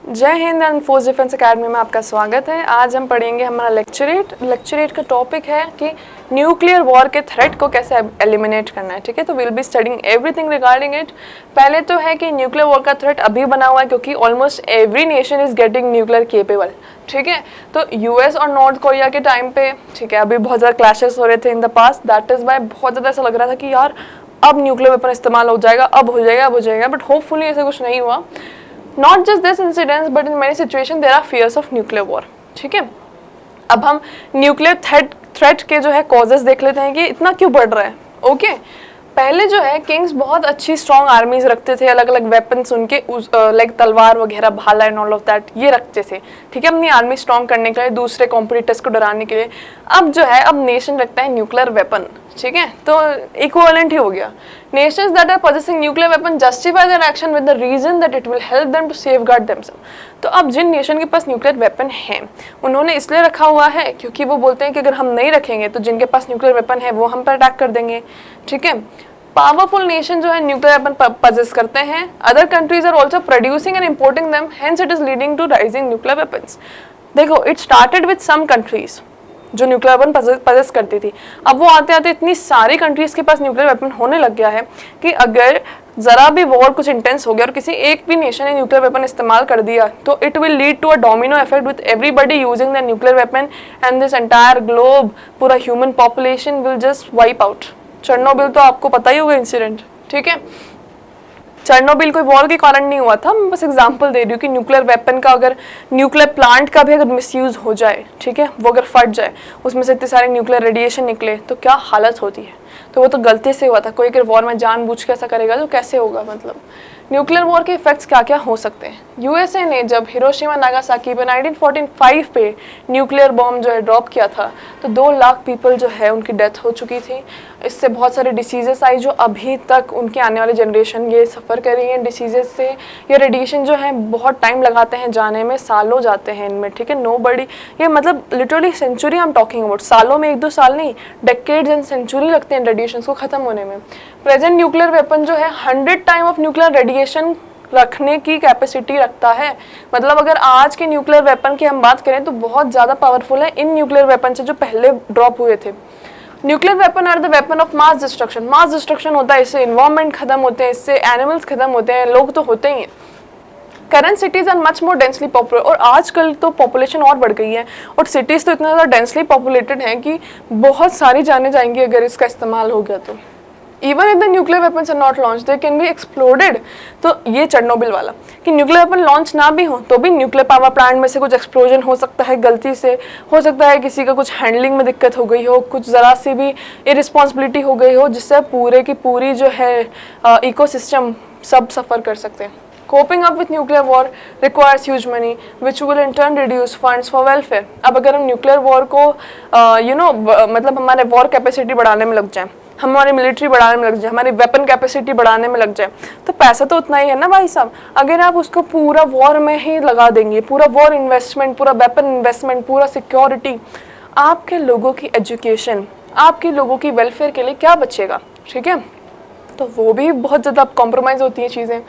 जय Hind and force defence academy में आपका स्वागत है। आज हम पढ़ेंगे हमारा लेक्चर 8 का टॉपिक है कि न्यूक्लियर वॉर के थ्रेट को कैसे एलिमिनेट करना है। ठीक है, तो will be studying everything regarding it. पहले तो है कि न्यूक्लियर वॉर का थ्रेट अभी बना हुआ है क्योंकि almost every nation is getting nuclear capable. ठीक है, तो यूएस और नॉर्थ कोरिया के टाइम पे ठीक है अभी बहुत ज़्यादा क्लैशेस हो रहे थे in the past, that is why बहुत ज़्यादा ऐसा लग रहा था कि यार अब न्यूक्लियर वेपन इस्तेमाल हो जाएगा, अब हो जाएगा, बट होपफुली ऐसा कुछ नहीं हुआ। Not just this incidents, but in many situations there are fears of nuclear war. ठीक है, अब हम न्यूक्लियर थ्रेट के जो है कॉजेस देख लेते हैं कि इतना क्यों बढ़ रहा है। ओके, पहले जो है किंग्स बहुत अच्छी स्ट्रॉन्ग आर्मीज रखते थे, अलग अलग वेपन्स उनके लाइक तलवार वगैरह, भाला एंड ऑल ऑफ दैट ये रखते थे। ठीक है, अपनी आर्मी स्ट्रॉन्ग करने के लिए, दूसरे कॉम्पिटिटर्स को डराने के लिए। अब जो है अब नेशन रखता है न्यूक्लियर वेपन। ठीक है, तो इक्विवेलेंट ही हो गया। Nations that are possessing nuclear weapon justify their action with the reason that it will help them to safeguard themselves. तो अब जिन नेशन के पास न्यूक्लियर वेपन है उन्होंने इसलिए रखा हुआ है क्योंकि वो बोलते हैं कि अगर हम नहीं रखेंगे तो जिनके पास न्यूक्लियर वेपन है वो हम पर अटैक कर देंगे। ठीक है, पावरफुल नेशन जो है न्यूक्लियर वेपन पजेस करते हैं। Other countries are also producing and importing them, hence it is leading to rising nuclear weapons. देखो, it started with some countries जो न्यूक्लियर वेपन पजेस करती थी। अब वो आते आते इतनी सारी कंट्रीज के पास न्यूक्लियर वेपन होने लग गया है कि अगर जरा भी वॉर कुछ इंटेंस हो गया और किसी एक भी नेशन ने न्यूक्लियर वेपन इस्तेमाल कर दिया तो it will lead to a domino effect with everybody using the nuclear weapon and this entire globe, पूरा human population will just wipe out. Chernobyl तो आपको पता ही होगा इंसिडेंट। ठीक है, चेरनोबिल कोई वॉर के कारण नहीं हुआ था, मैं बस एग्जांपल दे रही हूँ कि न्यूक्लियर वेपन का अगर न्यूक्लियर प्लांट का भी अगर मिसयूज हो जाए, ठीक है, वो अगर फट जाए, उसमें से इतने सारे न्यूक्लियर रेडिएशन निकले तो क्या हालत होती है। तो वो तो गलती से हुआ था, कोई अगर वॉर में जानबूझ के ऐसा करेगा तो कैसे होगा। मतलब न्यूक्लियर वॉर के इफेक्ट्स क्या क्या हो सकते हैं। यूएसए ने जब हिरोशिमा नागासाकी पे 1945 पे न्यूक्लियर बॉम्ब जो है ड्रॉप किया था तो 2 लाख पीपल जो है उनकी डेथ हो चुकी थी। इससे बहुत सारे डिसीजेस आई जो अभी तक उनके आने वाले जनरेशन ये सफ़र कर रही हैं डिसीजेस से। ये रेडिएशन जो है बहुत टाइम लगाते हैं जाने में, सालों जाते हैं इनमें। ठीक है, नो बड़ी, ये मतलब literally century I am talking about, सालों में 1-2 साल नहीं, डेकेड्स एंड सेंचुरी लगते हैं रेडिएशन को ख़त्म होने में। प्रेजेंट न्यूक्लियर वेपन जो है 100 टाइम ऑफ न्यूक्लियर रेडिएशन रखने की कैपेसिटी रखता है। मतलब अगर आज के न्यूक्लियर वेपन की हम बात करें तो बहुत ज़्यादा पावरफुल है इन न्यूक्लियर वेपन से जो पहले ड्रॉप हुए थे। Nuclear weapon are the weapon of mass destruction. Mass destruction होता है, इससे इन्वायरमेंट खत्म होते हैं, इससे एनिमल्स खत्म होते हैं, लोग तो होते ही हैं। Current cities are much more densely popular, और आजकल तो पॉपुलेशन और बढ़ गई है और सिटीज़ तो इतना ज़्यादा डेंसली पॉपुलेटेड हैं कि बहुत सारी जाने जाएंगी अगर इसका इस्तेमाल हो गया तो। Even if the nuclear weapons are not launch they can be exploded. तो ये चेरनोबिल वाला कि न्यूक्लियर वेपन लॉन्च ना भी हो तो भी न्यूक्लियर पावर प्लांट में से कुछ एक्सप्लोजन हो सकता है गलती से, हो सकता है किसी का कुछ हैंडलिंग में दिक्कत हो गई हो, कुछ ज़रा सी भी इरिस्पॉन्सिबिलिटी हो गई हो जिससे पूरे की पूरी जो है इकोसिस्टम सब सफ़र कर सकते हैं। Coping up with nuclear war requires huge money, which will in turn reduce funds for welfare. अब अगर हम न्यूक्लियर वॉर को मतलब हमारे वॉर कैपेसिटी बढ़ाने में लग जाए, हमारी मिलिट्री बढ़ाने में लग जाए, हमारी वेपन कैपेसिटी बढ़ाने में लग जाए तो पैसा तो उतना ही है ना भाई साहब। अगर आप उसको पूरा वॉर में ही लगा देंगे, पूरा वॉर इन्वेस्टमेंट, पूरा वेपन इन्वेस्टमेंट, पूरा सिक्योरिटी, आपके लोगों की एजुकेशन, आपके लोगों की वेलफेयर के लिए क्या बचेगा। ठीक है, तो वो भी बहुत ज़्यादा कॉम्प्रोमाइज़ होती हैं चीज़ें।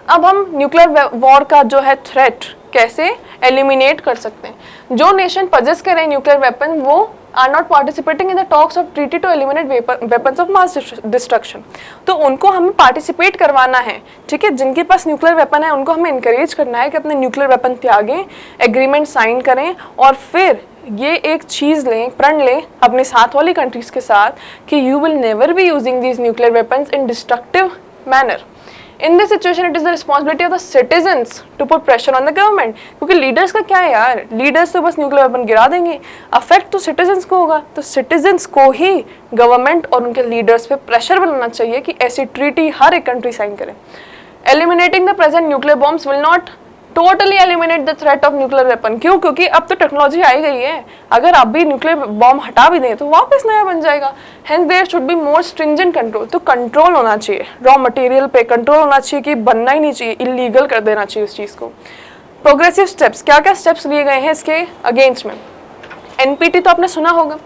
अब हम न्यूक्लियर वॉर का जो है थ्रेट कैसे एलिमिनेट कर सकते हैं। जो नेशन पजेस करें न्यूक्लियर वेपन वो are not participating in the talks of treaty to eliminate weapons of mass destruction, तो उनको हमें पार्टिसिपेट करवाना है। ठीक है, जिनके पास न्यूक्लियर वेपन है उनको हमें इनकरेज करना है कि अपने न्यूक्लियर वेपन त्यागें, एग्रीमेंट साइन करें और फिर ये एक चीज़ लें, प्रण लें अपने साथ वाली कंट्रीज के साथ कि you will never be using these nuclear weapons in destructive manner. In this situation, it is the responsibility of the citizens to put pressure on the government. क्योंकि लीडर्स का क्या है यार, लीडर्स तो बस न्यूक्लियर वेपन गिरा देंगे, affect तो सिटीजन्स को होगा। तो सिटीजन्स को ही गवर्नमेंट और उनके लीडर्स पे प्रेशर बनाना चाहिए कि ऐसी ट्रीटी हर एक कंट्री साइन करे। Eliminating the present nuclear bombs will not totally eliminate the threat of nuclear weapon. क्यों? क्योंकि अब तो टेक्नोलॉजी आई गई है, अगर अब भी न्यूक्लियर बॉम्ब हटा भी दें तो वापस नया बन जाएगा। Hence there should be more stringent control. तो कंट्रोल होना चाहिए, रॉ मटेरियल पे कंट्रोल होना चाहिए कि बनना ही नहीं चाहिए, इलीगल कर देना चाहिए उस चीज़ को। प्रोग्रेसिव स्टेप्स, क्या क्या स्टेप्स लिए गए हैं इसके अगेंस्ट में। एनपीटी तो आपने सुना होगा,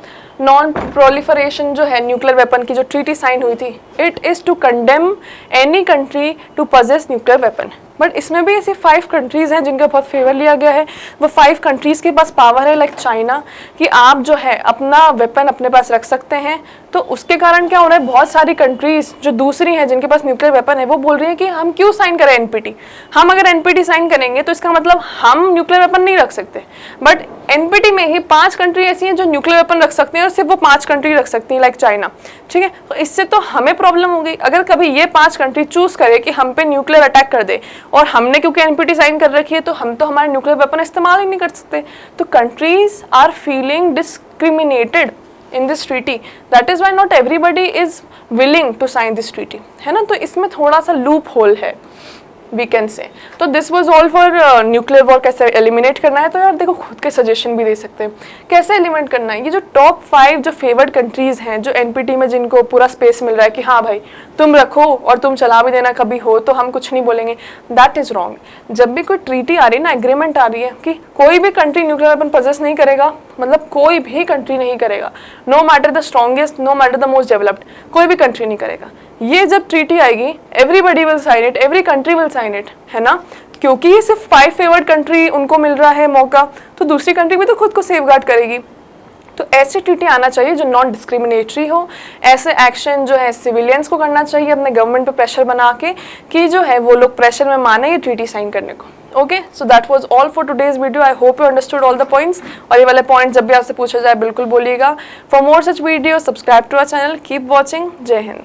नॉन प्रोलिफरेशन जो है न्यूक्लियर वेपन की जो ट्रीटी साइन हुई थी, it is to condemn any country to possess nuclear weapon. But इसमें भी ऐसी 5 कंट्रीज़ हैं जिनका बहुत फेवर लिया गया है। वो 5 कंट्रीज़ के पास पावर है, लाइक चाइना, कि आप जो है अपना वेपन अपने पास रख सकते हैं। तो उसके कारण क्या हो रहा है, बहुत सारी कंट्रीज़ जो दूसरी हैं जिनके पास न्यूक्लियर वेपन है वो बोल रही है कि हम क्यों साइन करें एनपीटी। हम अगर एनपीटी साइन करेंगे तो इसका मतलब हम न्यूक्लियर वेपन नहीं रख सकते, बट एनपीटी में ही 5 कंट्री ऐसी हैं जो न्यूक्लियर वेपन रख सकती हैं और सिर्फ वो 5 कंट्री रख सकती हैं, लाइक चाइना। ठीक है, तो इससे तो हमें प्रॉब्लम हो गई। अगर कभी ये 5 कंट्री चूज करे कि हम पे न्यूक्लियर अटैक कर दे, और हमने क्योंकि एनपीटी साइन कर रखी है तो हम तो हमारे न्यूक्लियर वेपन इस्तेमाल ही नहीं कर सकते। तो countries are feeling discriminated in this treaty. That is why not everybody is willing to sign this treaty, है ना। तो इसमें थोड़ा सा लूप होल है, वी कैन से। तो this was all for nuclear war कैसे एलिमिनेट करना है। तो यार देखो, खुद के सजेशन भी दे सकते हैं कैसे एलिमिनेट करना है। ये जो टॉप 5 जो फेवर्ड कंट्रीज हैं जो एनपीटी में जिनको पूरा स्पेस मिल रहा है कि हाँ भाई तुम रखो और तुम चला भी देना कभी हो तो हम कुछ नहीं बोलेंगे, दैट इज रॉन्ग। जब भी कोई ट्रीटी आ रही है ना, एग्रीमेंट आ रही है कि कोई भी कंट्री न्यूक्लियर वेपन पोजेस नहीं करेगा, मतलब कोई भी कंट्री नहीं करेगा, no matter the strongest, no matter the most developed, कोई भी कंट्री नहीं करेगा। ये जब ट्रीटी आएगी everybody will sign it, every country will sign it, है ना। क्योंकि ये सिर्फ 5 फेवर्ड कंट्री उनको मिल रहा है मौका, तो दूसरी कंट्री भी तो खुद को सेफगार्ड करेगी। तो ऐसी ट्रीटी आना चाहिए जो नॉन डिस्क्रिमिनेटरी हो। ऐसे एक्शन जो है सिविलियंस को करना चाहिए अपने गवर्नमेंट पे प्रेशर बना के कि जो है वो लोग प्रेशर में माने ये ट्रीटी साइन करने को। Okay, so that was all for today's video. I hope you understood all the points. और ये वाले पॉइंट जब भी आपसे पूछा जाए बिल्कुल बोलिएगा। For more such video subscribe to our channel, keep watching. जय हिंद।